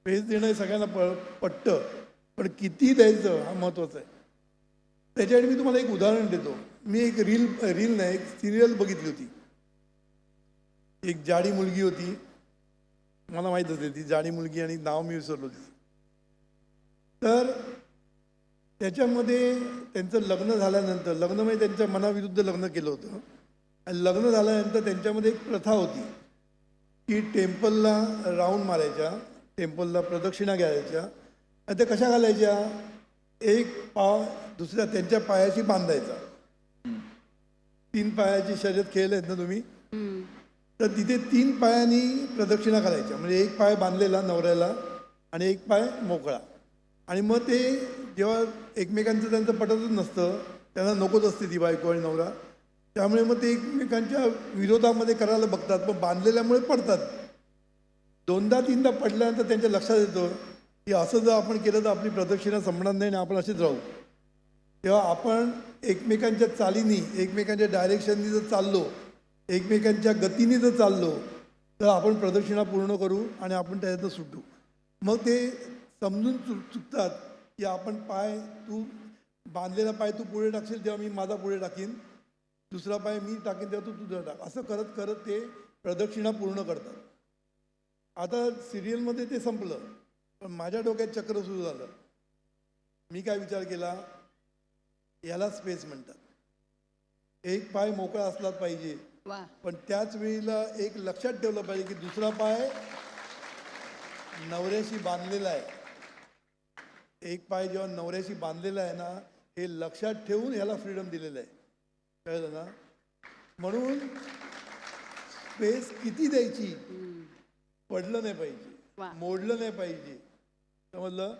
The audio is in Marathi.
स्पेस देणं हे सगळ्यांना पटतं, पण किती द्यायचं हा महत्त्वाचा आहे. त्याच्यासाठी मी तुम्हाला एक उदाहरण देतो. मी एक रील नाही, एक सिरियल बघितली होती. एक जाडी मुलगी होती, मला माहीत असेल ती जाडी मुलगी, आणि नाव मी विसरलो तिचं. तर त्याच्यामध्ये त्यांचं लग्न झाल्यानंतर, लग्न म्हणजे त्यांच्या मनाविरुद्ध लग्न केलं होतं, आणि लग्न झाल्यानंतर त्यांच्यामध्ये एक प्रथा होती की टेम्पलला राऊंड मारायच्या, टेम्पलला प्रदक्षिणा घालायच्या. आणि त्या कशा घालायच्या, एक पाय दुसऱ्या त्यांच्या पायाशी बांधायचा. 3 पायाची शर्यत खेळले आहेत ना तुम्ही, तर तिथे 3 पायांनी प्रदक्षिणा करायच्या. म्हणजे एक पाय बांधलेला नवऱ्याला आणि एक पाय मोकळा. आणि मग ते जेव्हा एकमेकांचं त्यांचं पटतच नसतं, त्यांना नकोच असते ती बायको आणि नवरा, त्यामुळे मग ते एकमेकांच्या विरोधामध्ये करायला बघतात, पण बांधलेल्यामुळे पडतात. 2दा-3दा पडल्यानंतर त्यांच्या लक्षात येतं की असं जर आपण केलं तर आपली प्रदक्षिणा संपणार नाही आणि आपण असेच राहू. तेव्हा आपण एकमेकांच्या चालीनी, एकमेकांच्या डायरेक्शननी जर चाललो, एकमेकांच्या गतीने जर चाललो, तर आपण प्रदक्षिणा पूर्ण करू आणि आपण त्याच्यातनं सुटू. मग ते समजून चुकतात की आपण पाय, तू बांधलेला पाय तू पुढे टाकशील तेव्हा मी माझा पुढे टाकीन, दुसरा पाय मी टाकीन तेव्हा तू तुझा टाक, असं करत करत ते प्रदक्षिणा पूर्ण करतात. आता सिरियलमध्ये ते संपलं, पण माझ्या डोक्यात चक्र सुरू झालं. मी काय विचार केला, याला स्पेस म्हणतात. एक पाय मोकळा असलाच पाहिजे, पण त्याच वेळेला एक लक्षात ठेवलं पाहिजे की दुसरा पाय नवऱ्याशी बांधलेला आहे. एक पाय जेव्हा नवऱ्याशी बांधलेला आहे ना, हे लक्षात ठेवून याला फ्रीडम दिलेलं आहे. कळलं ना? म्हणून स्पेस किती द्यायची, पडलं नाही पाहिजे, मोडलं नाही पाहिजे, समजलं?